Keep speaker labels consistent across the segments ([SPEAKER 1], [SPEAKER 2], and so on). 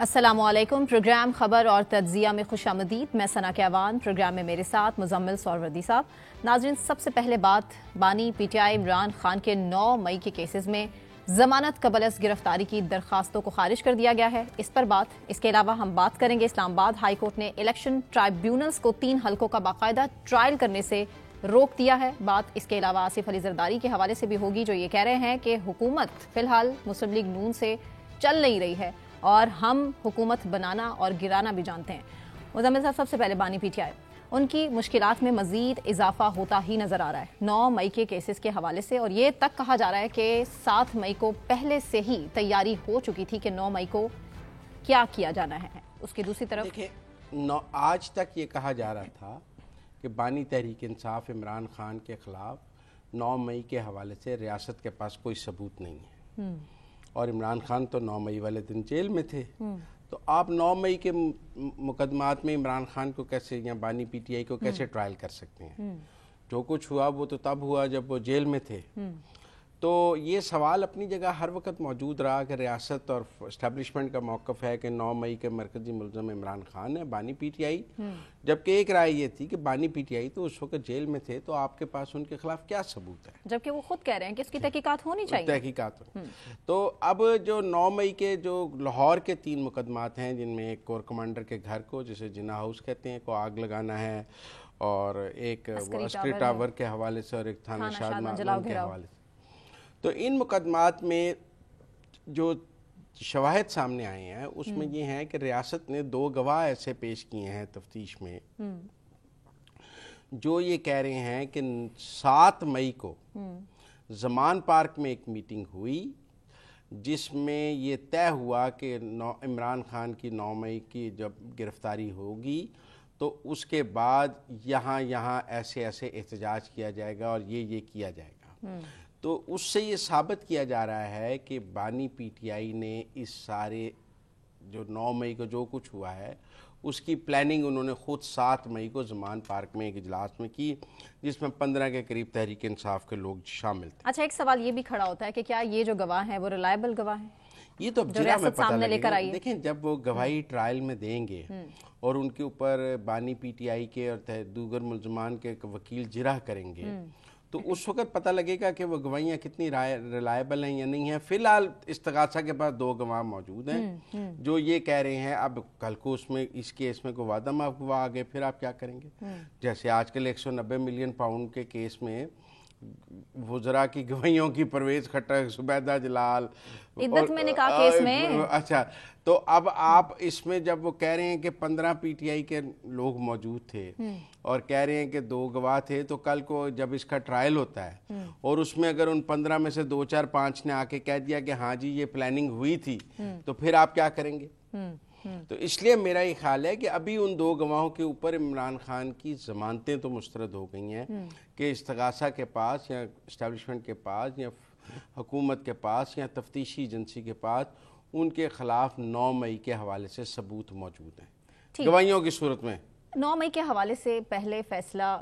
[SPEAKER 1] السلام علیکم۔ پروگرام خبر اور تجزیہ میں خوش آمدید۔ میں ثنا کیوان، پروگرام میں میرے ساتھ مزمل سوروردی صاحب۔ ناظرین، سب سے پہلے بات بانی P T I Imran Khan کے 9 مئی کے کیسز میں ضمانت قبل از گرفتاری کی درخواستوں کو خارج کر دیا گیا ہے، اس پر بات۔ اس کے علاوہ ہم بات کریں گے اسلام آباد ہائی کورٹ نے الیکشن ٹرائیبیونلز کو 3 حلقوں کا باقاعدہ ٹرائل کرنے سے روک دیا ہے، بات اس کے علاوہ آصف علی زرداری کے حوالے سے بھی ہوگی، جو یہ کہہ رہے ہیں کہ حکومت فی الحال مسلم لیگ نون سے چل نہیں رہی ہے اور ہم حکومت بنانا اور گرانا بھی جانتے ہیں۔ مزمل صاحب، سب سے پہلے بانی پی ٹی آئی، ان کی مشکلات میں مزید اضافہ ہوتا ہی نظر آ رہا ہے 9 مئی کے کیسز کے حوالے سے، اور یہ تک کہا جا رہا ہے کہ 7 مئی کو پہلے سے ہی تیاری ہو چکی تھی کہ 9 مئی کو کیا کیا جانا ہے۔ اس کی دوسری طرف
[SPEAKER 2] دیکھیں، آج تک یہ کہا جا رہا تھا کہ بانی تحریک انصاف عمران خان کے خلاف 9 مئی کے حوالے سے ریاست کے پاس کوئی ثبوت نہیں ہے، اور عمران خان تو 9 مئی والے دن جیل میں تھے، تو آپ 9 مئی کے مقدمات میں عمران خان کو کیسے یا بانی پی ٹی آئی کو کیسے ٹرائل کر سکتے ہیں؟ جو کچھ ہوا وہ تو تب ہوا جب وہ جیل میں تھے۔ تو یہ سوال اپنی جگہ ہر وقت موجود رہا کہ ریاست اور اسٹیبلشمنٹ کا موقف ہے کہ 9 مئی کے مرکزی ملزم عمران خان ہے، بانی پی ٹی آئی، جبکہ ایک رائے یہ تھی کہ بانی پی ٹی آئی تو اس وقت جیل میں تھے، تو آپ کے پاس ان کے خلاف کیا ثبوت ہے؟
[SPEAKER 1] جبکہ وہ خود کہہ رہے ہیں کہ اس کی تحقیقات ہونی چاہیے۔
[SPEAKER 2] تحقیقات تو اب جو 9 مئی کے جو لاہور کے 3 مقدمات ہیں، جن میں ایک کور کمانڈر کے گھر کو، جسے جناح ہاؤس کہتے ہیں، کو آگ لگانا ہے، اور ایک عسکری ٹاور کے حوالے سے، اور ایک تھانہ شادمان کے حوالے سے، تو ان مقدمات میں جو شواہد سامنے آئے ہیں اس میں یہ ہیں کہ ریاست نے 2 گواہ ایسے پیش کیے ہیں تفتیش میں، جو یہ کہہ رہے ہیں کہ 7 مئی کو زمان پارک میں ایک میٹنگ ہوئی جس میں یہ طے ہوا کہ عمران خان کی 9 مئی کی جب گرفتاری ہوگی تو اس کے بعد یہاں ایسے احتجاج کیا جائے گا اور یہ کیا جائے گا۔ تو اس سے یہ ثابت کیا جا رہا ہے کہ بانی پی ٹی آئی نے اس سارے جو 9 مئی کو جو کچھ ہوا ہے اس کی پلاننگ انہوں نے خود 7 مئی کو زمان پارک میں ایک اجلاس میں کی، جس میں 15 کے قریب تحریک انصاف کے لوگ شامل تھے۔
[SPEAKER 1] اچھا، ایک سوال یہ بھی کھڑا ہوتا ہے کہ کیا یہ جو گواہ ہیں وہ ریلائبل گواہ ہیں؟
[SPEAKER 2] یہ تو اب جرا میں پتہ لگے گا۔ دیکھیں، جب وہ گواہی ٹرائل میں دیں گے اور ان کے اوپر بانی پی ٹی آئی کے اور دیگر ملزمان کے وکیل جرح کریں گے تو اس وقت پتہ لگے گا کہ وہ گواہیاں کتنی ریلائبل ہیں یا نہیں ہیں۔ فی الحال استغاثہ کے پاس 2 گواہ موجود ہیں جو یہ کہہ رہے ہیں، اب کل کو اس میں اس کیس میں کوئی وعدہ معاف گواہ آگے، پھر آپ کیا کریں گے؟ جیسے آج کل 190 ملین پاؤنڈ کے کیس میں وزراء کی گواہیوں کی، پرویز خٹک، زبیدہ جلال،
[SPEAKER 1] عدت میں نکاح کیس میں،
[SPEAKER 2] اچھا، تو اب آپ اس میں جب وہ کہہ رہے ہیں کہ 15 پی ٹی آئی کے لوگ موجود تھے اور کہہ رہے ہیں کہ 2 گواہ تھے، تو کل کو جب اس کا ٹرائل ہوتا ہے اور اس میں اگر ان 15 میں سے 2 4 5 نے آ کے کہہ دیا کہ ہاں جی یہ پلاننگ ہوئی تھی، تو پھر آپ کیا کریں گے؟ تو اس لیے میرا یہ خیال ہے کہ ابھی ان 2 گواہوں کے اوپر عمران خان کی ضمانتیں تو مسترد ہو گئی ہیں کہ استغاثہ کے پاس یا اسٹیبلشمنٹ کے پاس یا حکومت کے پاس یا تفتیشی ایجنسی کے پاس ان کے خلاف 9 مئی کے حوالے سے ثبوت موجود ہیں گواہیوں کی صورت میں۔
[SPEAKER 1] 9 مئی کے حوالے سے پہلے فیصلہ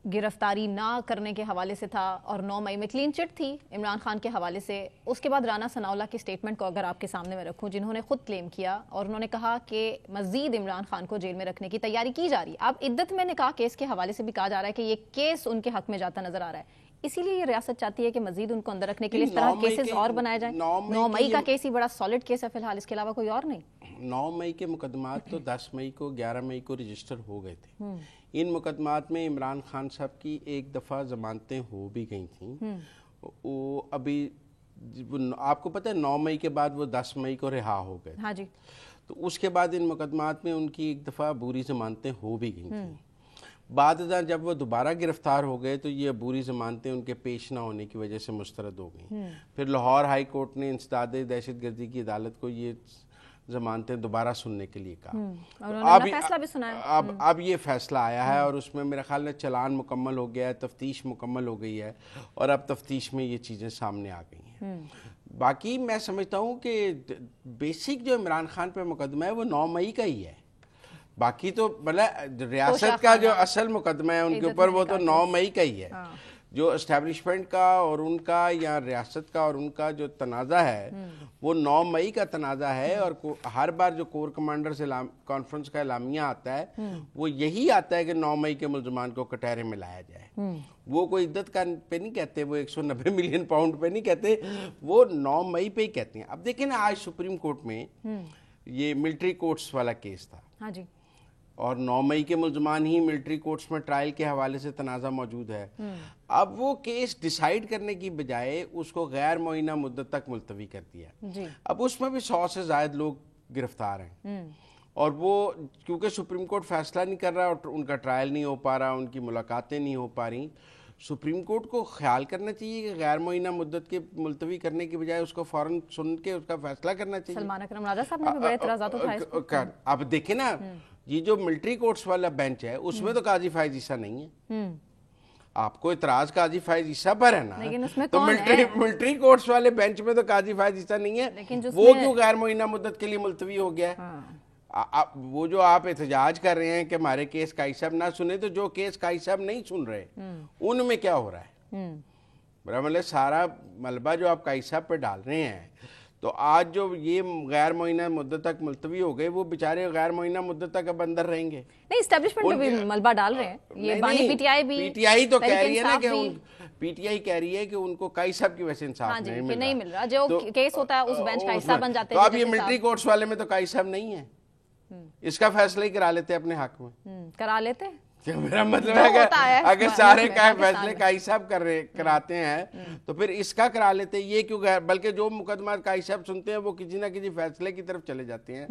[SPEAKER 1] گرفتاری نہ کرنے کے حوالے سے تھا، اور 9 مئی میں کلین چٹ تھی عمران خان کے حوالے سے۔ اس کے بعد رانا ثناء اللہ کی سٹیٹمنٹ کو اگر آپ کے سامنے میں رکھوں، جنہوں نے خود کلیم کیا اور انہوں نے کہا کہ مزید عمران خان کو جیل میں رکھنے کی تیاری کی جا رہی ہے۔ اب عدت میں نکاح کیس کے حوالے سے بھی کہا جا رہا ہے کہ یہ کیس ان کے حق میں جاتا نظر آ رہا ہے، اسی لیے یہ ریاست چاہتی ہے کہ مزید ان کو اندر رکھنے کے لیے اس طرح کیسز اور بنائے جائیں۔ 9 مئی کا کیس ہی بڑا سالڈ کیس ہے فی الحال، اس کے علاوہ کوئی اور نہیں۔
[SPEAKER 2] 9 مئی کے مقدمات تو 10 مئی کو 11 مئی کو رجسٹر ہو گئے تھے۔ ان مقدمات میں عمران خان صاحب کی ایک دفعہ ضمانتیں ہو بھی گئی تھیں، وہ ابھی آپ کو پتہ ہے 9 مئی کے بعد وہ 10 مئی کو رہا ہو گئے،
[SPEAKER 1] ہاں جی،
[SPEAKER 2] تو اس کے بعد ان مقدمات میں ان کی ایک دفعہ عبوری ضمانتیں ہو بھی گئی تھیں۔ بعد ازاں جب وہ دوبارہ گرفتار ہو گئے تو یہ عبوری ضمانتیں ان کے پیش نہ ہونے کی وجہ سے مسترد ہو گئیں۔ پھر لاہور ہائی کورٹ نے انسداد دہشت گردی کی عدالت کو یہ ضمانتیں دوبارہ سننے کے لیے کہا۔ اب یہ فیصلہ آیا ہے اور اس میں میرا خیال ہے چلان مکمل ہو گیا ہے، تفتیش مکمل ہو گئی ہے، اور اب تفتیش میں یہ چیزیں سامنے آ گئی ہیں۔ باقی میں سمجھتا ہوں کہ بیسک جو عمران خان پہ مقدمہ ہے وہ 9 مئی کا ہی ہے، باقی تو ریاست کا جو اصل مقدمہ ہے ان کے اوپر وہ تو 9 مئی کا ہی ہے۔ جو اسٹیبلشمنٹ کا اور ان کا یا ریاست کا اور ان کا جو تنازع ہے وہ 9 مئی کا تنازع ہے، اور ہر بار جو کور کمانڈرز کانفرنس کا اعلامیہ آتا ہے وہ یہی آتا ہے کہ 9 مئی کے ملزمان کو کٹہرے میں لایا جائے. وہ کوئی عدت کا پہ نہیں کہتے، وہ 190 ملین پاؤنڈ پہ نہیں کہتے، وہ 9 مئی پہ ہی کہتے ہیں. اب دیکھیں نا، آج سپریم کورٹ میں یہ ملٹری کورٹس والا کیس تھا.
[SPEAKER 1] ہاں جی.
[SPEAKER 2] اور 9 مئی کے ملزمان ہی ملٹری کورٹس میں ٹرائل کے حوالے سے تنازع موجود ہے. اب وہ کیس ڈیسائیڈ کرنے کی بجائے اس کو غیر معینہ مدت تک ملتوی کر دیا. اب اس میں بھی 100 سے زائد لوگ گرفتار ہیں، اور وہ کیونکہ سپریم کورٹ فیصلہ نہیں کر رہا اور ان کا ٹرائل نہیں ہو پا رہا، ان کی ملاقاتیں نہیں ہو پا رہی، سپریم کورٹ کو خیال کرنا چاہیے کہ غیر معینہ مدت کے ملتوی کرنے کی بجائے اس کو فوراً سن کے اس کا فیصلہ کرنا چاہیے.
[SPEAKER 1] سلمان اکرم راجہ صاحب نے بھی بڑے اعتراضات اٹھائے.
[SPEAKER 2] اب دیکھیں نا، یہ جو ملٹری کورٹس والا بینچ ہے اس میں تو قاضی فائز عیسیٰ نہیں ہے. آپ کو اعتراض قاضی فائز عیسیٰ پر ہے نا، تو ملٹری کورٹس والے بینچ میں تو قاضی فائز عیسیٰ نہیں ہے، وہ کیوں غیر معینہ مدت کے لیے ملتوی ہو گیا ہے؟ وہ جو آپ احتجاج کر رہے ہیں کہ ہمارے کیس قاضی صاحب نہ سنے، تو جو کیس قاضی صاحب نہیں سن رہے ان میں کیا ہو رہا ہے؟ برابر سارا ملبہ جو آپ قاضی صاحب پہ ڈال رہے ہیں، تو آج جو یہ غیر معینہ مدت تک ملتوی ہو گئے، وہ بیچارے غیر معینہ مدت تک اب اندر رہیں گے.
[SPEAKER 1] نہیں، اسٹیبلشمنٹ پہ بھی ملبہ ڈال رہے ہیں. یہ بانی پی ٹی آئی بھی،
[SPEAKER 2] پی ٹی آئی تو کہہ رہی ہے نا کہ پی ٹی آئی کہہ رہی ہے کہ ان کو قاضی صاحب کی وجہ سے انصاف نہیں مل رہا.
[SPEAKER 1] جو کیس ہوتا ہے اس بینچ کا حصہ بن جاتے
[SPEAKER 2] ہیں. تو اب یہ ملٹری کورٹس والے میں تو قاضی صاحب نہیں ہے، اس کا فیصلہ ہی کرا لیتے اپنے حق میں.
[SPEAKER 1] کرا لیتے،
[SPEAKER 2] میرا مطلب ہے کہ اگر سارے فیصلے قاضی صاحب کراتے ہیں تو پھر اس کا کرا لیتے. یہ کیوں بلکہ جو مقدمات قاضی صاحب سنتے ہیں وہ کسی نہ کسی فیصلے کی طرف چلے جاتے ہیں،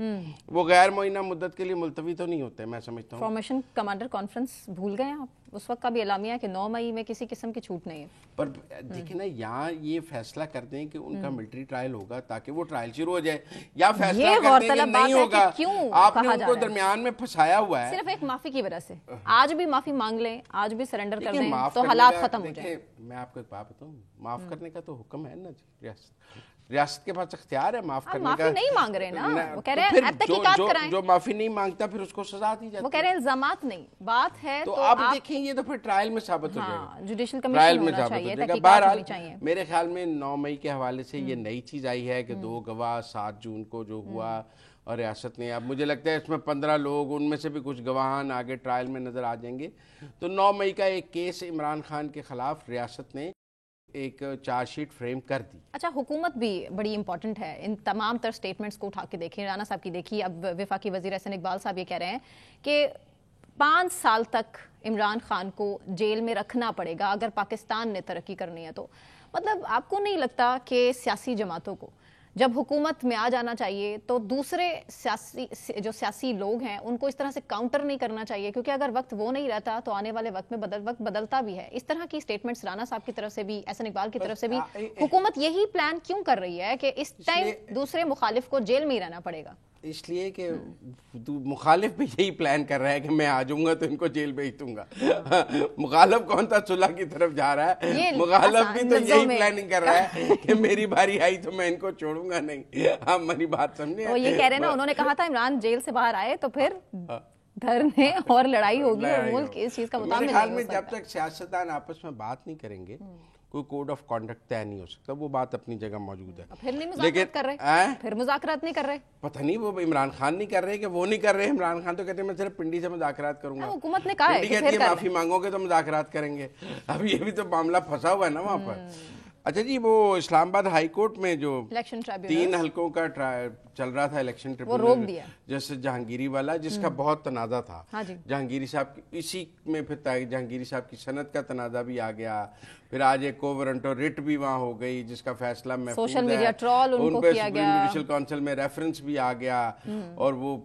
[SPEAKER 2] وہ غیر معینہ مدت کے لیے ملتوی تو نہیں ہوتے. میں سمجھتا ہوں
[SPEAKER 1] فارمیشن کمانڈر کانفرنس بھول گئے آپ؟ اس وقت کا بھی اعلامیہ ہے کہ 9 مئی میں کسی قسم کی چھوٹ نہیں ہے. پر
[SPEAKER 2] دیکھیں نا، یہاں یہ فیصلہ کر دیں کہ ان کا ملٹری ٹرائل ہوگا تاکہ وہ ٹرائل شروع ہو جائے، یا فیصلہ کر دیں کہ نہیں ہوگا، آپ نے ان کو درمیان میں پھنسایا ہوا ہے
[SPEAKER 1] صرف ایک معافی کی وجہ سے. آج بھی معافی مانگ لیں، آج بھی سرنڈر کر دیں تو حالات ختم ہو جائیں.
[SPEAKER 2] میں آپ کو ایک بات بتاؤں، معاف کرنے کا تو حکم ہے نا ریاست کے پاس اختیار ہے معاف کرنے کا.
[SPEAKER 1] معافی نہیں مانگ رہے نا، وہ کہہ رہے ہیں تحقیقات کرائیں.
[SPEAKER 2] جو معافی نہیں مانگتا پھر اس کو سزا دی جاتی.
[SPEAKER 1] وہ کہہ رہے ہیں الزامات نہیں، بات ہے
[SPEAKER 2] تو آپ دیکھیں یہ تو پھر ٹرائل میں ثابت ہو جائے گا.
[SPEAKER 1] جوڈیشل کمیشن ہونا چاہیے،
[SPEAKER 2] تحقیقات ہونی چاہیے. میرے خیال میں 9 مئی کے حوالے سے یہ نئی چیز آئی ہے کہ 2 گواہ 7 جون کو جو ہوا اور ریاست نے، اب مجھے لگتا ہے اس میں 15 لوگ، ان میں سے بھی کچھ گواہان آگے ٹرائل میں نظر آ جائیں گے. تو 9 مئی کا ایک کیس عمران خان کے خلاف ریاست نے ایک چارج شیٹ فریم کر دی.
[SPEAKER 1] اچھا، حکومت بھی بڑی امپورٹنٹ ہے. ان تمام تر سٹیٹمنٹس کو اٹھا کے دیکھیں، رانا صاحب کی دیکھیے. اب وفاقی وزیر احسن اقبال صاحب یہ کہہ رہے ہیں کہ 5 سال تک عمران خان کو جیل میں رکھنا پڑے گا اگر پاکستان نے ترقی کرنی ہے. تو مطلب آپ کو نہیں لگتا کہ سیاسی جماعتوں کو جب حکومت میں آ جانا چاہیے تو دوسرے سیاسی لوگ ہیں ان کو اس طرح سے کاؤنٹر نہیں کرنا چاہیے؟ کیونکہ اگر وقت وہ نہیں رہتا تو آنے والے وقت میں وقت بدلتا بھی ہے. اس طرح کی سٹیٹمنٹس رانا صاحب کی طرف سے بھی، احسن اقبال کی طرف سے بھی، حکومت یہی پلان کیوں کر رہی ہے کہ اس ٹائم دوسرے مخالف کو جیل میں ہی رہنا پڑے گا؟
[SPEAKER 2] اس لیے کہ مخالف بھی یہی پلان کر رہا ہے کہ میں آ جاؤں گا تو ان کو جیل بھیج دوں گا. مخالف کون تھا صلح کی طرف جا رہا ہے، مخالف بھی تو یہی پلاننگ کر رہا ہے کہ میری باری آئی تو میں ان کو چھوڑوں گا نہیں. آپ میری بات سمجھیں.
[SPEAKER 1] وہ یہ کہہ رہے نا، انہوں نے کہا تھا عمران جیل سے باہر آئے تو پھر دھرنے اور لڑائی ہوگی اور ملک اس چیز کا مطابق نہیں ہو سکتا.
[SPEAKER 2] جب تک سیاستدان آپس میں بات نہیں کریں گے کوئی کوڈ آف کانڈکٹ طے نہیں ہو سکتا. وہ بات اپنی جگہ موجود ہے.
[SPEAKER 1] پھر نہیں مذاکرات کر رہے، پھر مذاکرات نہیں کر رہے.
[SPEAKER 2] پتہ نہیں وہ عمران خان نہیں کر رہے کہ وہ نہیں کر رہے. عمران خان تو کہتے ہیں میں صرف پنڈی سے مذاکرات کروں گا.
[SPEAKER 1] حکومت نے کہا ہے کہ پھر
[SPEAKER 2] معافی مانگو گے تو مذاکرات کریں گے. اب یہ بھی تو معاملہ پھنسا ہوا ہے نا وہاں پر. اچھا جی، وہ اسلام آباد ہائی کورٹ میں جو 3 حلقوں کا چل رہا تھا الیکشن ٹریبیونل، جیسے جہانگیری والا، جس کا بہت تنازع تھا. جہانگیری صاحب اسی میں پھر جہانگیری صاحب کی صنعت کا تنازع بھی آ گیا. پھر آج ایک کو وارنٹو ریٹ بھی وہاں ہو گئی جس کا فیصلہ محفوظ ہے.
[SPEAKER 1] سوشل میڈیا ٹرول ان پہ
[SPEAKER 2] سپریم جوڈیشل کونسل میں ریفرنس بھی آ گیا. اور وہ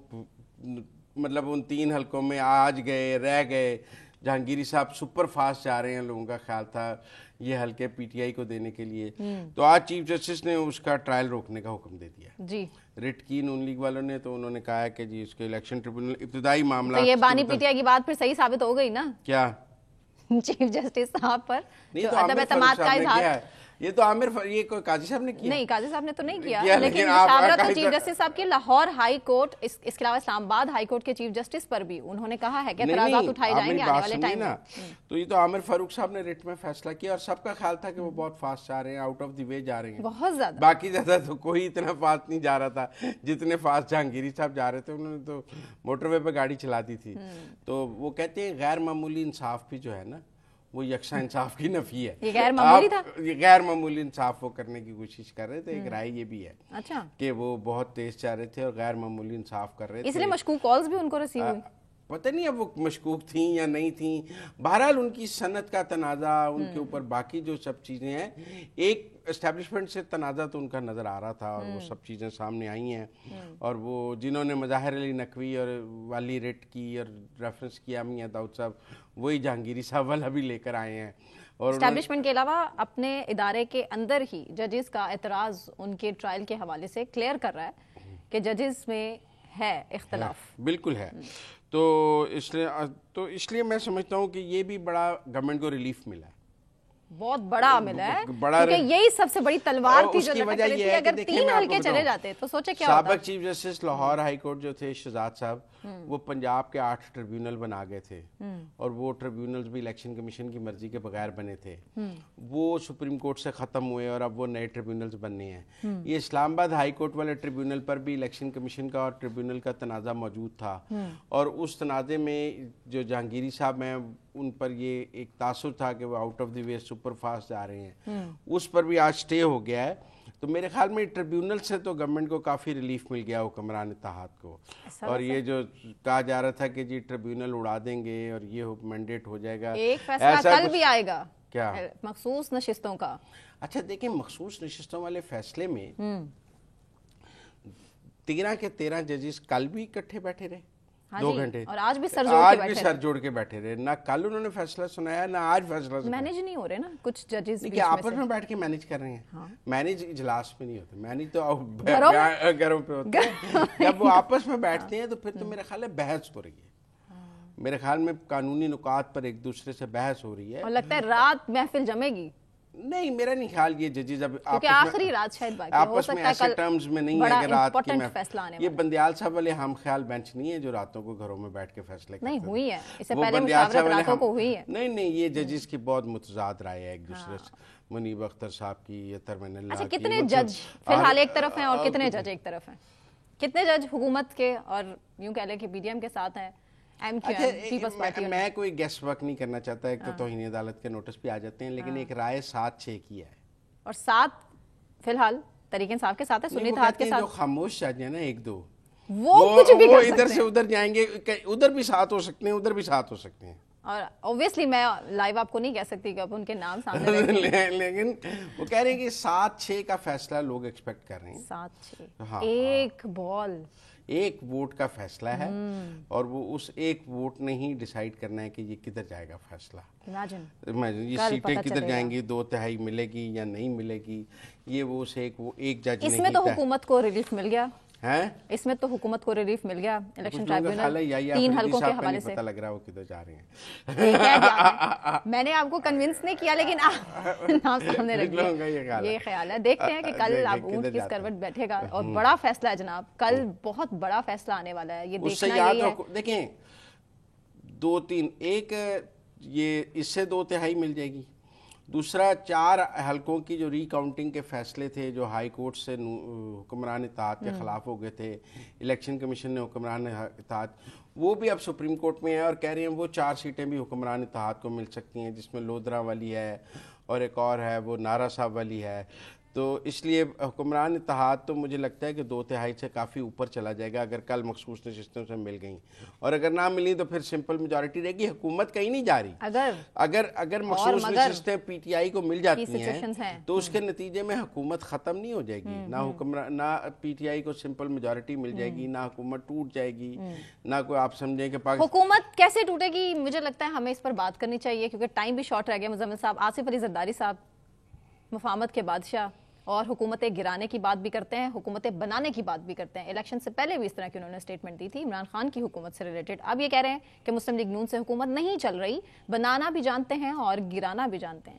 [SPEAKER 2] مطلب ان 3 حلقوں میں آج گئے رہ گئے. جہانگیری صاحب سپر فاسٹ جا رہے ہیں، لوگوں کا خیال تھا یہ حلقے پی ٹی آئی کو دینے کے لیے. تو آج چیف جسٹس نے اس کا ٹرائل روکنے کا حکم دے دیا
[SPEAKER 1] جی.
[SPEAKER 2] ریٹ کی نون لیگ والوں نے. تو انہوں نے کہا ہے کہ جی اس کے الیکشن ٹریبیونل ابتدائی معاملہ.
[SPEAKER 1] تو یہ بانی پی ٹی آئی کی بات پھر صحیح ثابت ہو گئی نا؟
[SPEAKER 2] کیا
[SPEAKER 1] چیف جسٹس صاحب پر
[SPEAKER 2] نہیں تو عدم اعتماد کا اظہار یہ تو عامر یہ کوئی قاضی صاحب نے کیا
[SPEAKER 1] نہیں، قاضی صاحب نے تو نہیں کیا، لیکن مشاورت چیف جسٹس صاحب کی لاہور ہائی کورٹ، اس کے علاوہ اسلام آباد ہائی کورٹ کے چیف جسٹس پر بھی انہوں نے کہا ہے کہ اعتراضات اٹھائے جائیں گے آنے والے ٹائم میں.
[SPEAKER 2] تو یہ تو عامر فاروق صاحب نے ریٹ میں فیصلہ کیا اور سب کا خیال تھا کہ وہ بہت فاسٹ جا رہے ہیں، آؤٹ آف دی وے جا رہے ہیں
[SPEAKER 1] بہت زیادہ.
[SPEAKER 2] باقی زیادہ تو کوئی اتنا فاسٹ نہیں جا رہا تھا جتنے فاسٹ جہانگیری صاحب جا رہے تھے. انہوں نے تو موٹر وے پہ گاڑی چلا دی تھی. تو وہ کہتے ہیں غیر معمولی انصاف بھی جو ہے نا وہ یکساں انصاف کی نفی ہے.
[SPEAKER 1] یہ غیر معمولی تھا،
[SPEAKER 2] یہ غیر معمولی انصاف وہ کرنے کی کوشش کر رہے تھے. ایک رائے یہ بھی ہے
[SPEAKER 1] اچھا
[SPEAKER 2] کہ وہ بہت تیز چاہ رہے تھے اور غیر معمولی انصاف کر رہے تھے،
[SPEAKER 1] اس لیے مشکوک کالز بھی ان کو ریسیو ہوئی.
[SPEAKER 2] پتہ نہیں اب وہ مشکوک تھیں یا نہیں تھیں. بہرحال ان کی صنعت کا تنازع، ان کے اوپر باقی جو سب چیزیں ہیں، ایک اسٹیبلشمنٹ سے تنازع تو ان کا نظر آ رہا تھا اور وہ سب چیزیں سامنے آئی ہیں. اور وہ جنہوں نے مظاہر علی نقوی اور والی ریٹ کی اور ریفرنس کیا میاں داؤد صاحب، وہی جہانگیری صاحب والا بھی لے کر آئے ہیں. اور
[SPEAKER 1] اسٹیبلشمنٹ کے علاوہ اپنے ادارے کے اندر ہی ججز کا اعتراض ان کے ٹرائل کے حوالے سے کلیئر کر رہا ہے کہ ججز میں ہے اختلاف.
[SPEAKER 2] بالکل ہے. تو اس لیے میں سمجھتا ہوں کہ یہ بھی بڑا گورنمنٹ کو ریلیف ملا ہے،
[SPEAKER 1] بہت بڑا ملا ہے، کیونکہ یہی سب سے بڑی تلوار تھی جو لٹک رہی تھی. اگر 3 حلقے چلے جاتے تو سوچے کیا ہوتا.
[SPEAKER 2] سابق chief justice Lahore high court جو تھے شہزاد صاحب، وہ پنجاب کے 8 ٹریبیونل بنا گئے تھے اور وہ ٹریبیونلز بھی الیکشن کمیشن کی مرضی کے بغیر بنے تھے. وہ سپریم کورٹ سے ختم ہوئے اور اب وہ نئے ٹریبیونلز بننے ہیں. یہ اسلام آباد ہائی کورٹ والے ٹریبیونل پر بھی الیکشن کمیشن کا اور ٹریبیونل کا تنازع موجود تھا اور اس تنازع میں جو جہانگیری صاحب ہیں ان پر یہ ایک تاثر تھا کہ وہ out of the way super fast جا رہے ہیں. اس پر بھی آج سٹے ہو گیا ہے. تو میرے خیال میں ٹریبیونل سے تو گورنمنٹ کو کافی ریلیف مل گیا حکمران اتحاد کو. اور یہ جو کہا جا رہا تھا کہ جی ٹریبیونل اڑا دیں گے اور یہ مینڈیٹ ہو جائے گا،
[SPEAKER 1] ایک فیصلہ کل بھی آئے گا
[SPEAKER 2] کیا
[SPEAKER 1] مخصوص نشستوں کا.
[SPEAKER 2] اچھا دیکھیں، مخصوص نشستوں والے فیصلے میں 13 کے 13 ججز کل بھی اکٹھے بیٹھے رہے 2 گھنٹے
[SPEAKER 1] اور آج بھی
[SPEAKER 2] سر جوڑ کے بیٹھے رہے. نہ کل انہوں نے فیصلہ سنایا نہ آج فیصلہ سنایا.
[SPEAKER 1] مینیج نہیں ہو رہے نا کچھ ججز
[SPEAKER 2] کہ آپس میں بیٹھ کے مینیج کر رہے ہیں. مینیج اجلاس میں نہیں ہوتے، مینیج تو گھروں پہ ہوتے ہیں. جب وہ آپس میں بیٹھتے ہیں تو پھر تو میرا خیال ہے بحث ہو رہی ہے. میرے خیال میں قانونی نکات پر ایک دوسرے سے بحث ہو رہی ہے
[SPEAKER 1] اور لگتا ہے رات محفل جمے گی.
[SPEAKER 2] نہیں، میرا نہیں خیال یہ ججز اب
[SPEAKER 1] آخری رات شاید باقی
[SPEAKER 2] آپس میں ایسے ٹرمز میں نہیں ہے کہ رات کی
[SPEAKER 1] فیصلہ آنے.
[SPEAKER 2] یہ بندیال صاحب والے ہم خیال بینچ نہیں ہے جو راتوں کو گھروں میں بیٹھ کے فیصلے کرتے
[SPEAKER 1] نہیں ہوئی ہے. اس سے پہلے مشاورت راتوں کو ہوئی ہے.
[SPEAKER 2] نہیں، یہ ججز کی بہت متضاد رائے ہے ایک دوسرے سے. منیب اختر صاحب کی، ترمین اللہ کی.
[SPEAKER 1] اچھا، کتنے جج فی الحال ایک طرف ہیں اور کتنے جج ایک طرف ہیں؟ کتنے جج حکومت کے اور یوں کہہ لیں کہ پی ڈی ایم کے ساتھ ہیں؟
[SPEAKER 2] میں کوئی گیس ورک نہیں کرنا چاہتا. ایک تو توہین عدالت کے نوٹس بھی آ جاتے ہیں، لیکن ایک رائے 7-6 کی ہے
[SPEAKER 1] اور 7 فی الحال تحریک انصاف کے ساتھ ہے، سنی اتحاد کے ساتھ.
[SPEAKER 2] جو خاموش جج ہیں نا 1-2
[SPEAKER 1] وہ کچھ بھی کر سکتے ہیں.
[SPEAKER 2] ادھر سے ادھر جائیں گے، ادھر بھی 7 ہو سکتے ہیں ادھر بھی 7 ہو سکتے ہیں.
[SPEAKER 1] اور اوبویسلی میں لائیو آپ کو نہیں کہہ سکتی کہ اب ان کے نام سامنے
[SPEAKER 2] لیکن وہ کہہ رہے ہیں کہ 7-6 کا فیصلہ لوگ ایکسپیکٹ کر رہے ہیں.
[SPEAKER 1] 7-6 ایک بال،
[SPEAKER 2] ایک ووٹ کا فیصلہ ہے اور وہ اس ایک ووٹ نے ہی ڈیسائیڈ کرنا ہے کہ یہ کدھر جائے گا فیصلہ. یہ سیٹیں کدھر جائیں گی، 2/3 ملے گی یا نہیں ملے گی، یہ وہ ایک جج
[SPEAKER 1] اس میں تو حکومت کو ریلیف مل گیا. اس میں تو حکومت کو ریلیف مل گیا. الیکشن ٹرائبیونل 3 حلقوں کے حوالے سے
[SPEAKER 2] پتہ لگ رہا ہے وہ کدھر جا رہے ہیں.
[SPEAKER 1] میں نے آپ کو کنونس نہیں کیا لیکن نام سامنے رکھ لیا. یہ خیال ہے. دیکھتے ہیں کہ کل آپ اونٹ کس کروٹ بیٹھے گا. اور بڑا فیصلہ ہے جناب، کل بہت بڑا فیصلہ آنے والا ہے. یہ دیکھنا یہی ہے.
[SPEAKER 2] دیکھیں 2-3 ایک یہ اس سے 2/3 مل جائے گی. دوسرا 4 حلقوں کی جو ری کاؤنٹنگ کے فیصلے تھے جو ہائی کورٹ سے حکمران اتحاد کے خلاف ہو گئے تھے، الیکشن کمیشن نے حکمران اتحاد، وہ بھی اب سپریم کورٹ میں ہے اور کہہ رہے ہیں وہ 4 سیٹیں بھی حکمران اتحاد کو مل سکتی ہیں، جس میں لودھرا والی ہے اور ایک اور ہے وہ نارا صاحب والی ہے. تو اس لیے حکمران اتحاد تو مجھے لگتا ہے کہ 2/3 سے کافی اوپر چلا جائے گا اگر کل مخصوص نشستوں سے مل گئیں. اور اگر نہ ملی تو پھر سمپل میجورٹی رہے گی. حکومت کہیں نہیں جا رہی. اگر مخصوص نشستیں پی ٹی آئی کو مل جاتی ہیں تو اس کے نتیجے میں حکومت ختم نہیں ہو جائے گی. نہ پی ٹی آئی کو سمپل میجورٹی مل جائے گی، نہ حکومت ٹوٹ جائے گی، نہ کوئی آپ سمجھیں کہ
[SPEAKER 1] حکومت کیسے ٹوٹے گی. مجھے لگتا ہے ہمیں اس پر بات کرنی چاہیے کیونکہ ٹائم بھی شارٹ رہ گیا. مزمل صاحب، آصف علی زرداری صاحب مفاہمت کے بادشاہ اور حکومتیں گرانے کی بات بھی کرتے ہیں، حکومتیں بنانے کی بات بھی کرتے ہیں. الیکشن سے پہلے بھی اس طرح کی انہوں نے اسٹیٹمنٹ دی تھی عمران خان کی حکومت سے ریلیٹڈ. اب یہ کہہ رہے ہیں کہ مسلم لیگ نون سے حکومت نہیں چل رہی، بنانا بھی جانتے ہیں اور گرانا بھی جانتے ہیں.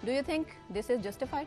[SPEAKER 1] Do you think this is justified?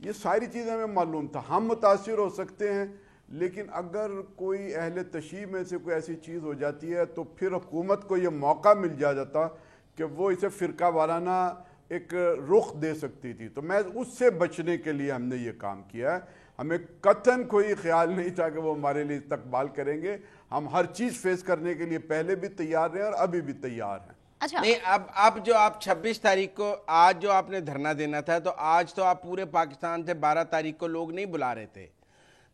[SPEAKER 3] یہ ساری چیزیں ہمیں معلوم تھا. ہم متاثر ہو سکتے ہیں لیکن اگر کوئی اہل تشیع میں سے کوئی ایسی چیز ہو جاتی ہے تو پھر حکومت کو یہ موقع مل جاتا کہ وہ اسے فرقہ وارانہ ایک رخ دے سکتی تھی. تو میں اس سے بچنے کے لیے ہم نے یہ کام کیا ہے. ہمیں قطعاً کوئی خیال نہیں تھا کہ وہ ہمارے لیے استقبال کریں گے. ہم ہر چیز فیس کرنے کے لیے پہلے بھی تیار رہے اور ابھی بھی تیار ہیں.
[SPEAKER 1] اچھا
[SPEAKER 2] نہیں اب جو آپ 26 تاریخ کو آج جو آپ نے دھرنا دینا تھا تو آج تو آپ پورے پاکستان سے 12 تاریخ کو لوگ نہیں بلا رہے تھے,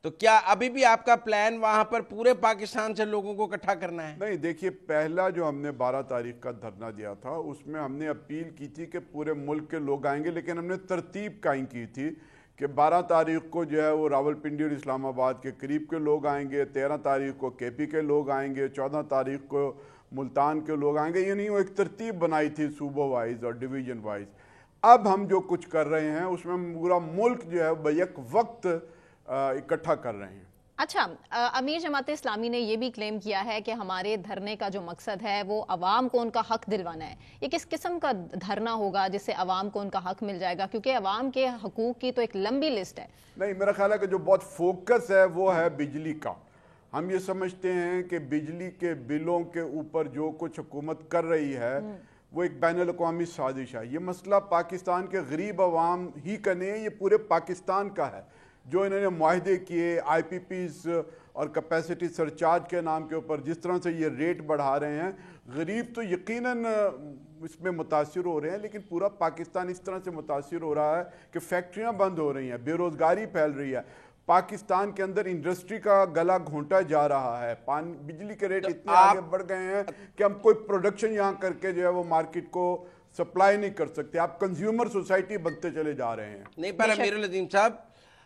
[SPEAKER 2] تو کیا ابھی بھی آپ کا پلان وہاں پر پورے پاکستان سے لوگوں کو اکٹھا کرنا ہے؟
[SPEAKER 3] نہیں دیکھیے, پہلا جو ہم نے 12 تاریخ کا دھرنا دیا تھا اس میں ہم نے اپیل کی تھی کہ پورے ملک کے لوگ آئیں گے, لیکن ہم نے ترتیب قائم کی تھی کہ 12 تاریخ کو جو ہے وہ راولپنڈی اور اسلام آباد کے قریب کے لوگ آئیں گے, 13 تاریخ کو کے پی کے لوگ آئیں گے, 14 تاریخ کو ملتان کے لوگ آئیں گے. یعنی وہ ایک ترتیب بنائی تھی صوبوں وائز اور ڈویژن وائز. اب ہم جو کچھ کر رہے ہیں اس میں پورا ملک جو ہے بیک وقت اکٹھا کر رہے ہیں.
[SPEAKER 1] اچھا, امیر جماعت اسلامی نے یہ بھی کلیم کیا ہے کہ ہمارے دھرنے کا جو مقصد ہے وہ عوام کو ان کا حق دلوانا ہے. یہ کس قسم کا دھرنا ہوگا جس سے عوام کو ان کا حق مل جائے گا, کیونکہ عوام کے حقوق کی تو ایک لمبی لسٹ ہے.
[SPEAKER 3] نہیں, میرا خیال ہے کہ جو بہت فوکس ہے وہ ہے بجلی کا. ہم یہ سمجھتے ہیں کہ بجلی کے بلوں کے اوپر جو کچھ حکومت کر رہی ہے وہ ایک بین الاقوامی سازش ہے. یہ مسئلہ پاکستان کے غریب عوام ہی کا نہیں ہے, یہ پورے پاکستان کا ہے. جو انہوں نے معاہدے کیے آئی پی پیز اور کیپیسٹی سرچارج کے نام کے اوپر, جس طرح سے یہ ریٹ بڑھا رہے ہیں, غریب تو یقیناً اس میں متاثر ہو رہے ہیں, لیکن پورا پاکستان اس طرح سے متاثر ہو رہا ہے کہ فیکٹریاں بند ہو رہی ہیں, بے روزگاری پھیل رہی ہے, پاکستان کے اندر انڈسٹری کا گلا گھونٹا جا رہا ہے, بجلی کے ریٹ اتنے آگے بڑھ گئے ہیں کہ ہم کوئی پروڈکشن یہاں کر کے جو ہے وہ مارکیٹ کو سپلائی نہیں کر سکتے. آپ کنزیومر سوسائٹی بنتے چلے جا رہے ہیں.
[SPEAKER 2] نہیں, پر امیر العظیم صاحب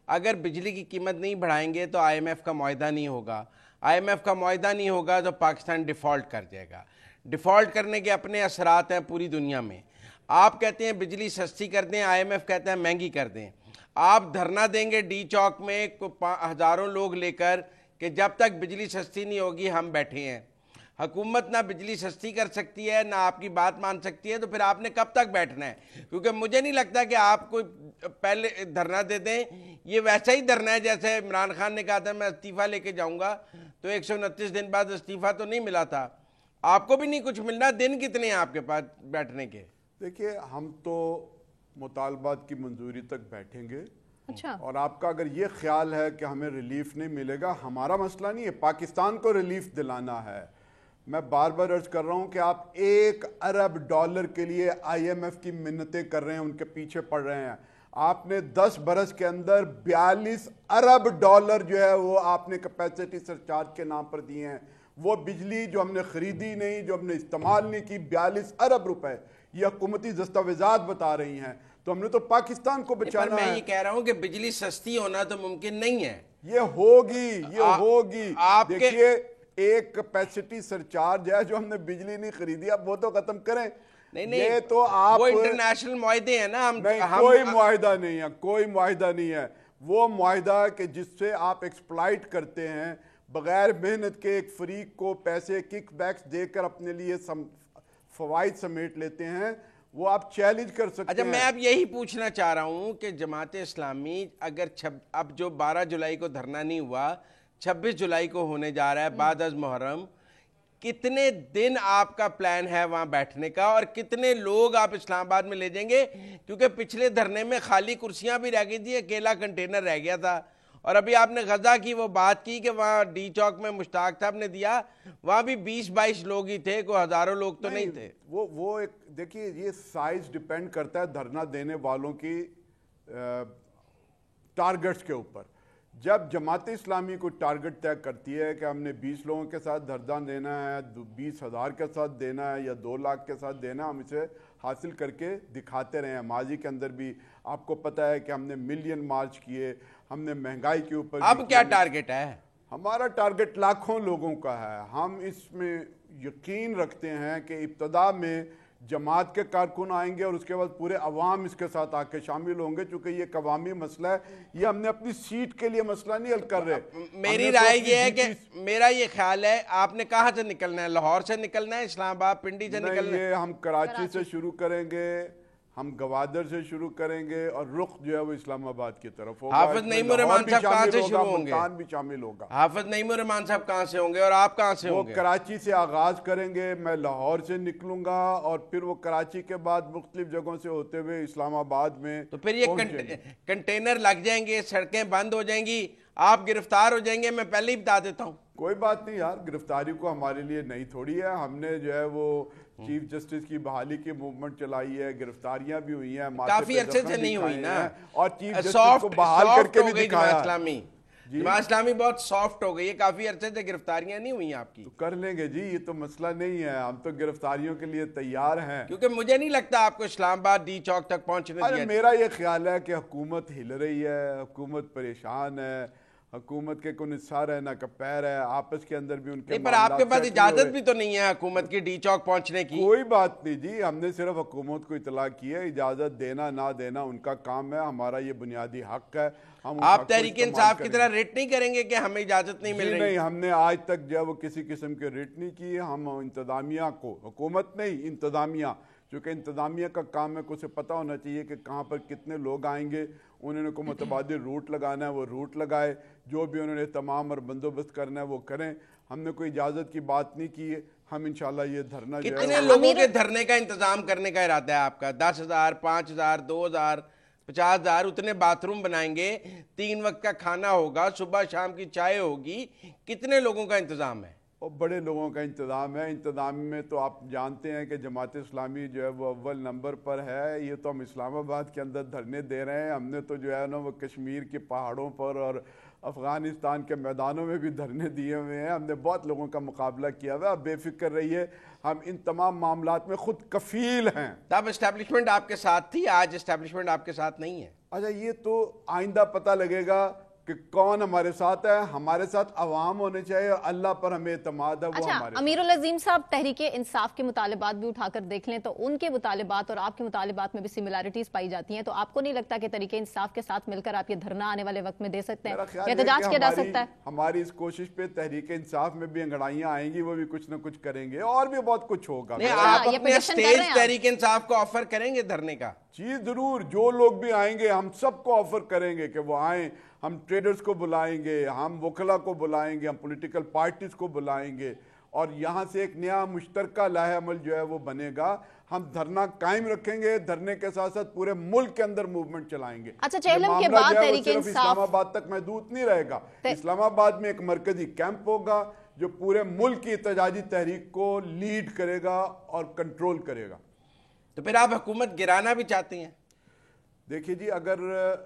[SPEAKER 2] اگر بجلی کی قیمت نہیں بڑھائیں گے تو آئی ایم ایف کا معاہدہ نہیں ہوگا. آئی ایم ایف کا معاہدہ نہیں ہوگا تو پاکستان ڈیفالٹ کر جائے گا. ڈیفالٹ کرنے کے اپنے اثرات ہیں پوری دنیا میں. آپ کہتے ہیں بجلی سستی کر دیں, آئی ایم ایف کہتے ہیں مہنگی کر دیں. آپ دھرنا دیں گے ڈی چوک میں ہزاروں لوگ لے کر کہ جب تک بجلی سستی نہیں ہوگی ہم بیٹھے ہیں. حکومت نہ بجلی سستی کر سکتی ہے نہ آپ کی بات مان سکتی ہے, تو پھر آپ نے کب تک بیٹھنا ہے؟ کیونکہ مجھے نہیں لگتا کہ آپ کو پہلے دھرنا دے دیں. یہ ویسا ہی دھرنا ہے جیسے عمران خان نے کہا تھا میں استعفیٰ لے کے جاؤں گا, تو 129 دن بعد استعفیٰ تو نہیں ملا تھا. آپ کو بھی نہیں کچھ ملنا. دن کتنے ہیں آپ کے پاس بیٹھنے کے؟
[SPEAKER 3] دیکھیے, ہم تو مطالبات کی منظوری تک بیٹھیں گے.
[SPEAKER 1] اچھا,
[SPEAKER 3] اور آپ کا اگر یہ خیال ہے کہ ہمیں ریلیف نہیں ملے گا, ہمارا مسئلہ نہیں ہے, پاکستان کو ریلیف دلانا ہے. میں بار بار عرض کر رہا ہوں کہ آپ $1 ارب کے لیے آئی ایم ایف کی منتیں کر رہے ہیں, ان کے پیچھے پڑ رہے ہیں. آپ نے 10 برس کے اندر $42 ارب جو ہے وہ آپ نے کیپیسٹی سرچارج کے نام پر دیے ہیں. وہ بجلی جو ہم نے خریدی نہیں, جو ہم نے استعمال نہیں کی, 42 ارب روپے, یہ حکومتی دستاویزات بتا رہی ہیں. تو ہم نے تو پاکستان کو بچانا ہے.
[SPEAKER 2] میں یہ کہہ رہا ہوں کہ بجلی سستی ہونا تو ممکن نہیں ہے.
[SPEAKER 3] یہ ہوگی. دیکھیے, ایک کیپیسٹی سرچارج ہے جو ہم نے بجلی نہیں خریدی, اب وہ تو ختم کریں.
[SPEAKER 2] نہیں,
[SPEAKER 3] یہ تو آپ,
[SPEAKER 2] وہ انٹرنیشنل معاہدے ہیں نا.
[SPEAKER 3] کوئی معاہدہ نہیں ہے. وہ معاہدہ کہ جس سے آپ ایکسپلائٹ کرتے ہیں, بغیر محنت کے ایک فریق کو پیسے کک بیکس دے کر اپنے لیے فوائد سمیٹ لیتے ہیں, وہ آپ چیلنج کر سکتے ہیں.
[SPEAKER 2] اچھا, میں اب یہی پوچھنا چاہ رہا ہوں کہ جماعت اسلامی اگر اب جو 12 جولائی کو دھرنا نہیں ہوا, 26 جولائی کو ہونے جا رہا ہے بعد از محرم, کتنے دن آپ کا پلان ہے وہاں بیٹھنے کا, اور کتنے لوگ آپ اسلام آباد میں لے جائیں گے؟ کیونکہ پچھلے دھرنے میں خالی کرسیاں بھی رہ گئی تھی, اکیلا کنٹینر رہ گیا تھا. اور ابھی آپ نے غزہ کی وہ بات کی کہ وہاں ڈی چوک میں مشتاق صاحب نے دیا, وہاں بھی 20-22 لوگ ہی تھے, کوئی ہزاروں لوگ تو نہیں تھے.
[SPEAKER 3] وہ ایک دیکھیے, یہ سائز ڈیپینڈ کرتا ہے دھرنا دینے والوں کی ٹارگٹس کے اوپر. جب جماعت اسلامی کو ٹارگٹ طے کرتی ہے کہ ہم نے 20 لوگوں کے ساتھ دھرنا دینا ہے, 20,000 کے ساتھ دینا ہے یا 2 لاکھ کے ساتھ دینا ہے, ہم اسے حاصل کر کے دکھاتے رہے ہیں. ماضی کے اندر بھی آپ کو پتہ ہے کہ ہم نے ملین مارچ کیے, ہم نے مہنگائی کے اوپر.
[SPEAKER 2] اب کیا ٹارگٹ ہے؟
[SPEAKER 3] ہمارا ٹارگٹ لاکھوں لوگوں کا ہے. ہم اس میں یقین رکھتے ہیں کہ ابتدا میں جماعت کے کارکن آئیں گے اور اس کے بعد پورے عوام اس کے ساتھ آ کے شامل ہوں گے, چونکہ یہ ایک عوامی مسئلہ ہے. یہ ہم نے اپنی سیٹ کے لیے مسئلہ نہیں حل کر رہے.
[SPEAKER 2] میری رائے یہ ہے کہ میرا یہ خیال ہے, آپ نے کہاں سے نکلنا ہے؟ لاہور سے نکلنا ہے, اسلام آباد, پنڈی سے نکلنا ہے؟
[SPEAKER 3] یہ ہم کراچی سے شروع کریں گے, ہم گوادر سے شروع کریں گے اور رخ جو ہے وہ اسلام آباد کی طرف ہوگا.
[SPEAKER 2] حافظ نعیم الرحمان صاحب کہاں سے شروع ہوں گے؟
[SPEAKER 3] ملتان بھی شامل ہوگا.
[SPEAKER 2] حافظ نعیم الرحمان صاحب کہاں سے ہوں گے اور آپ کہاں سے ہوں گے؟
[SPEAKER 3] وہ کراچی سے آغاز کریں گے, میں لاہور سے نکلوں گا اور پھر وہ کراچی کے بعد مختلف جگہوں سے ہوتے ہوئے اسلام آباد میں.
[SPEAKER 2] تو پھر یہ کنٹینر لگ جائیں گے, سڑکیں بند ہو جائیں گی, آپ گرفتار ہو جائیں گے. میں پہلے ہی بتا دیتا ہوں.
[SPEAKER 3] کوئی بات نہیں یار, گرفتاری کو ہمارے لیے نئی تھوڑی ہے. ہم نے جو ہے وہ چیف جسٹس کی بحالی کی موومنٹ چلائی ہے, گرفتاریاں بھی ہوئی ہیں,
[SPEAKER 2] کافی عرصے سے نہیں ہوئی نا,
[SPEAKER 3] اور چیف جسٹس کو بحال کر کے بھی دکھایا.
[SPEAKER 2] جماعت اسلامی بہت سافٹ ہو گئی ہے, کافی عرصے سے گرفتاریاں نہیں ہوئی آپ کی.
[SPEAKER 3] تو کر لیں گے جی, یہ تو مسئلہ نہیں ہے, ہم تو گرفتاریوں کے لیے تیار ہیں.
[SPEAKER 2] کیونکہ مجھے نہیں لگتا آپ کو اسلام آباد ڈی چوک تک پہنچنے دیا.
[SPEAKER 3] میرا یہ خیال ہے کہ حکومت ہل رہی ہے, حکومت پریشان ہے, حکومت کے کوئی سر ہے نہ کا پیر ہے, آپس کے اندر بھی ان کے
[SPEAKER 2] پر آپ کے پاس اجازت بھی تو نہیں ہے حکومت کی ڈی چوک پہنچنے کی.
[SPEAKER 3] کوئی بات نہیں جی, ہم نے صرف حکومت کو اطلاع کی ہے, اجازت دینا نہ دینا ان کا کام ہے, ہمارا یہ بنیادی حق ہے.
[SPEAKER 2] آپ تحریک انصاف کی طرح ریٹ نہیں کریں گے کہ ہمیں اجازت نہیں مل رہی؟
[SPEAKER 3] نہیں, ہم نے آج تک جو ہے وہ کسی قسم کے ریٹ نہیں کی. ہم انتظامیہ کو, حکومت نہیں انتظامیہ, چونکہ انتظامیہ کا کام ہے, اسے پتہ ہونا چاہیے کہ کہاں پر کتنے لوگ آئیں گے, انہوں نے کو متبادل روٹ لگانا ہے وہ روٹ لگائے, جو بھی انہوں نے تمام اور بندوبست کرنا ہے وہ کریں. ہم نے کوئی اجازت کی بات نہیں کی ہے. ہم انشاءاللہ یہ دھرنا جو ہے.
[SPEAKER 2] کتنے لوگوں کے دھرنے کا انتظام کرنے کا ارادہ ہے آپ کا؟ 10,000, 5,000, 2,000, 50,000 اتنے باتھ روم بنائیں گے, 3 وقت کا کھانا ہوگا, صبح شام کی چائے ہوگی, کتنے لوگوں کا انتظام ہے؟
[SPEAKER 3] اور بڑے لوگوں کا انتظام ہے. انتظام میں تو آپ جانتے ہیں کہ جماعت اسلامی جو ہے وہ اول نمبر پر ہے. یہ تو ہم اسلام آباد کے اندر دھرنے دے رہے ہیں, ہم نے تو جو ہے نا وہ کشمیر کے پہاڑوں پر اور افغانستان کے میدانوں میں بھی دھرنے دیے ہوئے ہیں. ہم نے بہت لوگوں کا مقابلہ کیا ہوا ہے. آپ بے فکر رہیے, ہم ان تمام معاملات میں خود کفیل ہیں.
[SPEAKER 2] تب اسٹیبلشمنٹ آپ کے ساتھ تھی, آج اسٹیبلشمنٹ آپ کے ساتھ نہیں ہے.
[SPEAKER 3] اچھا, یہ تو آئندہ پتہ لگے گا کہ کون ہمارے ساتھ ہے. ہمارے ساتھ عوام ہونے چاہیے, اللہ پر ہمیں اعتماد ہے, وہ ہمارے.
[SPEAKER 1] امیر العظیم صاحب, تحریک انصاف کے مطالبات بھی اٹھا کر دیکھ لیں تو ان کے مطالبات اور آپ کے مطالبات میں بھی سملیرٹیز پائی جاتی ہیں. تو آپ کو نہیں لگتا کہ تحریک انصاف کے ساتھ مل کر آپ یہ دھرنا آنے والے وقت میں دے سکتے ہیں, احتجاج کیا جا سکتا ہے؟
[SPEAKER 3] ہماری اس کوشش پہ تحریک انصاف میں بھی انگڑائیاں آئیں گی, وہ بھی کچھ نہ کچھ کریں گے, اور بھی بہت کچھ ہوگا.
[SPEAKER 2] آپ اپنے اسٹیج تحریک انصاف کو آفر کریں گے دھرنے کا؟
[SPEAKER 3] جی ضرور, جو لوگ بھی آئیں گے ہم سب کو آفر کریں گے کہ وہ آئیں. ہم ٹریڈرز کو بلائیں گے, ہم وکلا کو بلائیں گے, ہم پولیٹیکل پارٹیز کو بلائیں گے, اور یہاں سے ایک نیا مشترکہ لائحہ عمل جو ہے وہ بنے گا. ہم دھرنا قائم رکھیں گے, دھرنے کے ساتھ ساتھ پورے ملک کے اندر موومنٹ چلائیں گے.
[SPEAKER 1] اچھا, چہلم کے بعد تحریک انصاف
[SPEAKER 3] اسلام آباد تک محدود نہیں رہے گا. اسلام آباد میں ایک مرکزی کیمپ ہوگا جو پورے ملک کی احتجاجی تحریک کو لیڈ کرے گا اور کنٹرول کرے گا.
[SPEAKER 2] تو پھر آپ حکومت گرانا بھی چاہتے ہیں؟
[SPEAKER 3] دیکھیے جی, اگر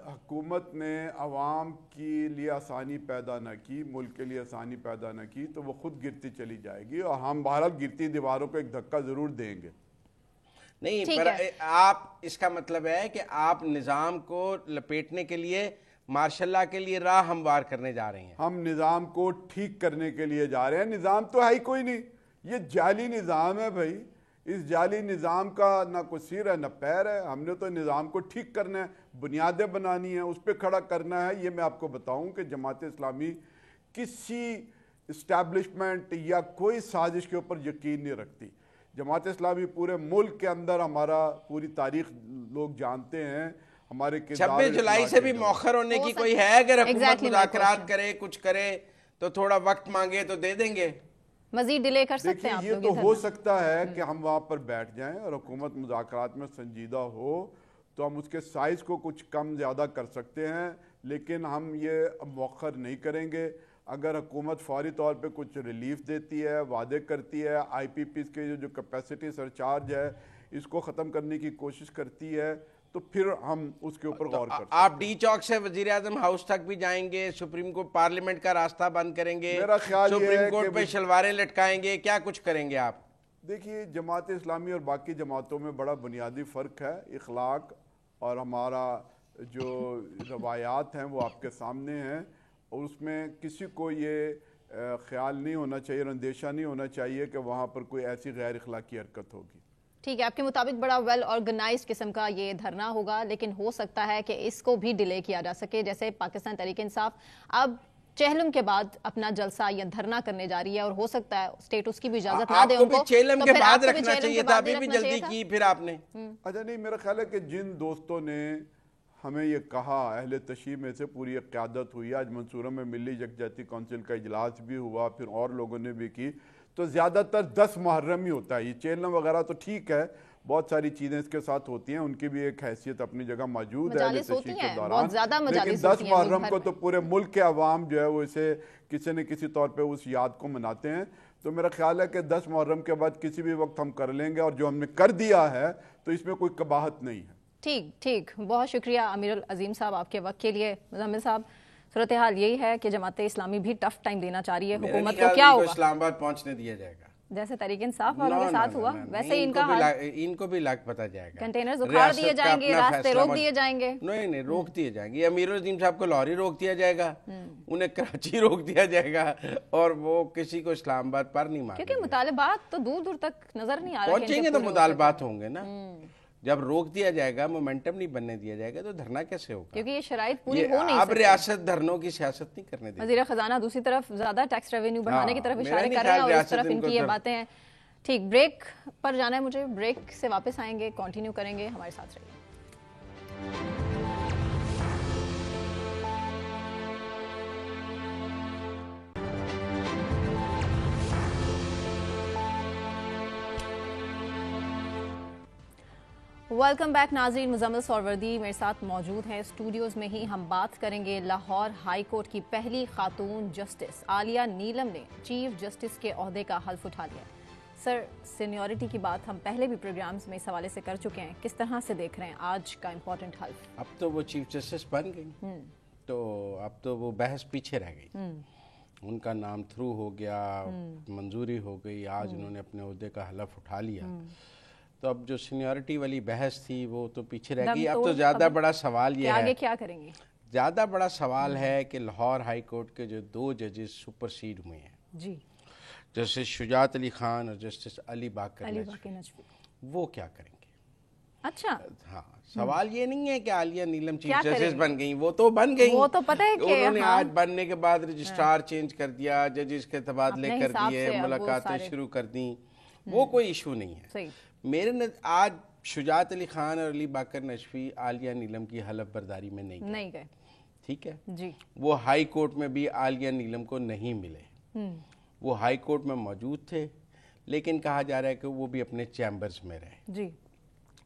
[SPEAKER 3] حکومت نے عوام کے لیے آسانی پیدا نہ کی, ملک کے لیے آسانی پیدا نہ کی, تو وہ خود گرتی چلی جائے گی, اور ہم بہرحال گرتی دیواروں کو ایک دھکا ضرور دیں گے.
[SPEAKER 2] نہیں, پر آپ, اس کا مطلب ہے کہ آپ نظام کو لپیٹنے کے لیے, مارشاء اللہ کے لیے راہ ہموار کرنے جا رہے ہیں.
[SPEAKER 3] ہم نظام کو ٹھیک کرنے کے لیے جا رہے ہیں. نظام تو ہے ہی کوئی نہیں, یہ جعلی نظام ہے بھائی. اس جعلی نظام کا نہ کوئی سر ہے نہ پیر ہے. ہم نے تو نظام کو ٹھیک کرنا ہے, بنیادیں بنانی ہیں, اس پہ کھڑا کرنا ہے. یہ میں آپ کو بتاؤں کہ جماعت اسلامی کسی اسٹیبلشمنٹ یا کوئی سازش کے اوپر یقین نہیں رکھتی. جماعت اسلامی پورے ملک کے اندر, ہمارا پوری تاریخ لوگ جانتے ہیں, ہمارے
[SPEAKER 2] 26 جولائی سے بھی مؤخر ہونے کی کوئی ہے؟ اگر حکومت مذاکرات کرے, کچھ کرے, تو تھوڑا وقت مانگے تو دے دیں گے.
[SPEAKER 1] مزید ڈیلے کر سکتے ہیں آپ
[SPEAKER 3] لوگ؟ یہ تو ہو سکتا ہے کہ ہم وہاں پر بیٹھ جائیں اور حکومت مذاکرات میں سنجیدہ ہو تو ہم اس کے سائز کو کچھ کم زیادہ کر سکتے ہیں, لیکن ہم یہ مؤخر نہیں کریں گے. اگر حکومت فوری طور پہ کچھ ریلیف دیتی ہے, وعدے کرتی ہے, آئی پی پیز کے جو کیپیسٹی سرچارج ہے اس کو ختم کرنے کی کوشش کرتی ہے, تو پھر ہم اس کے اوپر غور کرتے ہیں.
[SPEAKER 2] آپ ڈی چوک سے وزیر اعظم ہاؤس تک بھی جائیں گے, سپریم کورٹ پارلیمنٹ کا راستہ بند کریں گے, سپریم کورٹ پہ شلواریں لٹکائیں گے, کیا کچھ کریں گے آپ؟
[SPEAKER 3] دیکھیے, جماعت اسلامی اور باقی جماعتوں میں بڑا بنیادی فرق ہے. اخلاق اور ہمارا جو روایات ہیں وہ آپ کے سامنے ہیں, اور اس میں کسی کو یہ خیال نہیں ہونا چاہیے اور اندیشہ نہیں ہونا چاہیے کہ وہاں پر کوئی ایسی غیر اخلاقی حرکت ہوگی.
[SPEAKER 1] ٹھیک ہے, آپ کے مطابق بڑا ویل آرگنائزڈ قسم کا یہ دھرنا ہوگا, لیکن ہو سکتا ہے کہ اس کو بھی ڈیلے کیا جا سکے. جیسے پاکستان تحریک انصاف اب چہلم کے بعد اپنا جلسہ یا دھرنا کرنے جا رہی ہے اور ہو سکتا ہے اسٹیٹ اس کی بھی اجازت نہ دے
[SPEAKER 2] آپ کو بھی چہلم کے بعد
[SPEAKER 1] تو پھر
[SPEAKER 2] رکھنا چاہیے تھا, ابھی بھی جلدی کی پھر آپ نے.
[SPEAKER 3] اچھا نہیں, میرا خیال ہے کہ جن دوستوں نے ہمیں یہ کہا, اہل تشیع میں سے پوری ایک قیادت ہوئی, آج منصورہ میں ملی یکجہتی کونسل کا اجلاس بھی ہوا, پھر اور لوگوں نے بھی کی, تو زیادہ تر 10 محرم ہی ہوتا ہے. یہ چہلم وغیرہ تو ٹھیک ہے, بہت ساری چیزیں اس کے ساتھ ہوتی ہیں, ان کی بھی ایک حیثیت اپنی جگہ موجود ہے اہل تشیع کے دوران, لیکن 10 محرم کو تو پورے ملک کے عوام جو ہے وہ اسے کسی نہ کسی طور پہ اس یاد کو مناتے ہیں. تو میرا خیال ہے کہ 10 محرم کے بعد کسی بھی وقت ہم کر لیں گے, اور جو ہم نے کر دیا ہے تو اس میں کوئی قباحت نہیں ہے.
[SPEAKER 1] ٹھیک, بہت شکریہ امیر العظیم صاحب آپ کے وقت کے لیے. مزمل صاحب, صورتحال یہی ہے کہ جماعت اسلامی بھی ٹف ٹائم دینا چاہ رہی ہے, حکومت کو کیا ہوگا,
[SPEAKER 2] اسلام آباد پہنچنے دیا جائے گا
[SPEAKER 1] جیسے تحریک انصاف والوں کے ساتھ ہوا ویسے
[SPEAKER 2] ان کو بھی لاکھ پتہ جائے گا.
[SPEAKER 1] کنٹینرز اکھاڑ دیے جائیں گے, راستے روک دیے جائیں گے.
[SPEAKER 2] نہیں روک دیے جائیں گے. امیر العظیم صاحب کو لاہور روک دیا جائے گا, انہیں کراچی روک دیا جائے گا, اور وہ کسی کو اسلام آباد پر نہیں مانیں,
[SPEAKER 1] کیونکہ مطالبات تو دور دور تک نظر نہیں آ رہے.
[SPEAKER 2] پہنچیں گے تو مطالبات ہوں گے نا. جب روک دیا جائے گا, مومنٹم نہیں بننے دیا جائے گا, تو دھرنا کیسے ہوگا؟
[SPEAKER 1] کیونکہ یہ شرائط پوری ہو نہیں
[SPEAKER 2] اب ریاست دھرنوں کی سیاست نہیں کرنے دے.
[SPEAKER 1] وزیر خزانہ دوسری طرف زیادہ ٹیکس ریونیو بڑھانے کی طرف اشارے کر رہے ہیں, اور اس طرف ان کی یہ باتیں ہیں. ٹھیک, بریک پر جانا ہے مجھے, بریک سے واپس آئیں گے, کنٹینیو کریں گے, ہمارے ساتھ رہیے. ویلکم بیک ناظرین, مزمل سوروردی میرے ساتھ موجود ہیں اسٹوڈیوز میں ہی. ہم بات کریں گے لاہور ہائی کورٹ کی پہلی خاتون جسٹس عالیہ نیلم نے چیف جسٹس کے عہدے کا حلف اٹھا لیا. سر, سینیورٹی کی بات ہم پہلے بھی پروگرامز میں اس حوالے سے کر چکے ہیں, کس طرح سے دیکھ رہے ہیں آج کا امپورٹنٹ حلف؟
[SPEAKER 2] اب تو وہ چیف جسٹس بن گئی, تو اب تو وہ بحث پیچھے رہ گئی, ان کا نام تھرو ہو گیا, منظوری ہو گئی, آج انہوں نے اپنے عہدے کا حلف اٹھا لیا. تو اب جو سینیورٹی والی بحث تھی وہ تو پیچھے رہ گئی. اب تو زیادہ بڑا سوال یہ ہے,
[SPEAKER 1] آگے کیا کریں گے؟
[SPEAKER 2] زیادہ بڑا سوال ہے کہ لاہور ہائی کورٹ کے جو 2 ججز سپر سیڈ ہوئے ہیں,
[SPEAKER 1] جی,
[SPEAKER 2] جسٹس شجاعت علی خان اور جسٹس علی باقر نجفی, وہ کیا کریں گے؟
[SPEAKER 1] اچھا,
[SPEAKER 2] ہاں, سوال یہ نہیں ہے کہ عالیہ نیلم چیف جسٹس بن گئیں, وہ تو بن گئیں,
[SPEAKER 1] وہ تو پتہ ہے کہ
[SPEAKER 2] انہوں نے آج بننے کے بعد رجسٹرار چینج کر دیا, ججز کے تبادلے کر دیے, ملاقاتیں شروع کر دیں, وہ کوئی ایشو نہیں ہے. میرے آج شجاعت علی خان اور علی باقر نجفی عالیہ نیلم کی حلف برداری میں نہیں گئے, ٹھیک ہے جی. وہ ہائی کورٹ میں بھی عالیہ نیلم کو نہیں ملے, وہ ہائی کورٹ میں موجود تھے, لیکن کہا جا رہا ہے کہ وہ بھی اپنے چیمبرز میں رہے, جی,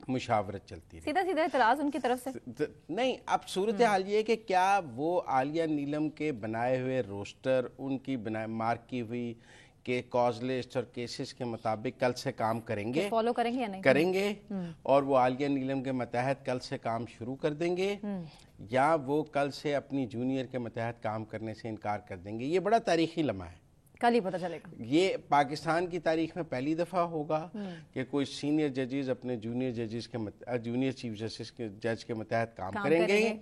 [SPEAKER 2] مشاورت چلتی رہی.
[SPEAKER 1] سیدھا اعتراض ان کی طرف سے
[SPEAKER 2] نہیں. اب صورتحال یہ کہ کیا وہ عالیہ نیلم کے بنائے ہوئے روسٹر, ان کی مارک کی ہوئی کہ کاز لسٹ اور کیسز کے مطابق کل سے کام کریں گے,
[SPEAKER 1] فالو کریں گے یا نہیں
[SPEAKER 2] کریں گے, اور وہ عالیہ نیلم کے متحد کل سے کام شروع کر دیں گے, یا وہ کل سے اپنی جونیئر کے متحد کام کرنے سے انکار کر دیں گے؟ یہ بڑا تاریخی لمحہ ہے,
[SPEAKER 1] کل ہی پتہ چلے گا. یہ
[SPEAKER 2] پاکستان کی تاریخ میں پہلی دفعہ ہوگا کہ کوئی سینئر ججز اپنے جونیئر ججز کے جونیئر چیف جسٹس کے جج کے متحد کام کریں گے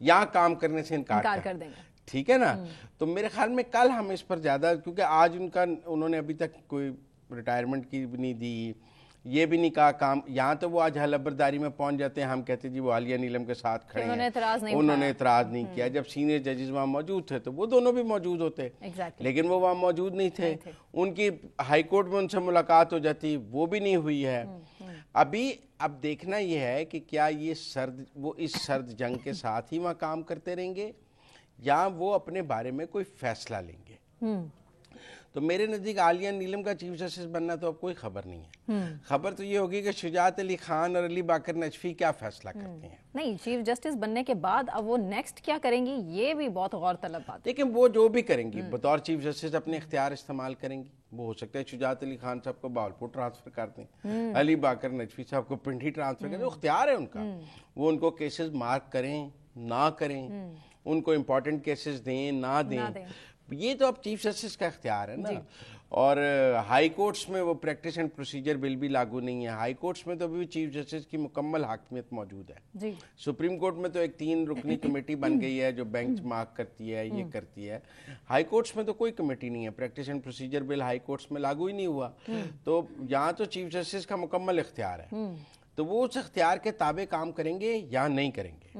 [SPEAKER 2] یا کام کرنے سے انکار کر دیں گے, ٹھیک ہے نا. تو میرے خیال میں کل ہم اس پر زیادہ, کیونکہ آج انہوں نے ابھی تک کوئی ریٹائرمنٹ کی بھی نہیں دی, یہ بھی نہیں کہا کام, یہاں تو وہ آج حلف برداری میں پہنچ جاتے ہیں, ہم کہتے ہیں جی وہ عالیہ نیلم کے ساتھ کھڑے ہیں, انہوں نے اعتراض نہیں کیا. جب سینئر ججز وہاں موجود تھے تو وہ دونوں بھی موجود ہوتے, لیکن وہ وہاں موجود نہیں تھے. ان کی ہائی کورٹ میں ان سے ملاقات ہو جاتی, وہ بھی نہیں ہوئی ہے. اب دیکھنا یہ ہے کہ کیا یہ وہ اس سرد جنگ کے ساتھ ہی وہاں کام کرتے رہیں گے, یا وہ اپنے بارے میں کوئی فیصلہ لیں گے. تو میرے نزدیک عالیہ نیلم کا چیف جسٹس بننا تو اب کوئی خبر نہیں ہے. خبر تو یہ ہوگی کہ شجاعت علی خان اور علی باقر نجفی کیا فیصلہ کرتے ہیں. نہیں,
[SPEAKER 1] چیف جسٹس بننے کے بعد اب وہ نیکسٹ کیا کریں گی, یہ بھی بہت غور طلب بات ہے.
[SPEAKER 2] لیکن وہ جو بھی کریں گی بطور چیف جسٹس اپنے اختیار استعمال کریں گی. وہ ہو سکتا ہے شجاعت علی خان صاحب کو باولپور ٹرانسفر کر دیں, علی باقر نجفی صاحب کو پنڈی ٹرانسفر کر دیں, اختیار ہے ان کا. وہ ان کو کیسز مارک کریں نہ کریں, ان کو امپورٹنٹ کیسز دیں نہ دیں, یہ تو اب چیف جسٹس کا اختیار ہے نا. اور ہائی کورٹس میں وہ پریکٹس اینڈ پروسیجر بل بھی لاگو نہیں ہے. ہائی کورٹس میں تو ابھی چیف جسٹس کی مکمل حاکمیت موجود ہے. سپریم کورٹ میں تو ایک 3 رکنی کمیٹی بن گئی ہے جو بینچ مارک کرتی ہے, یہ کرتی ہے. ہائی کورٹس میں تو کوئی کمیٹی نہیں ہے, practice and procedure bill high courts میں لاگو ہی نہیں ہوا. تو یہاں تو چیف جسٹس کا مکمل اختیار ہے, تو وہ اس اختیار کے تابع کام کریں گے یا نہیں کریں گے.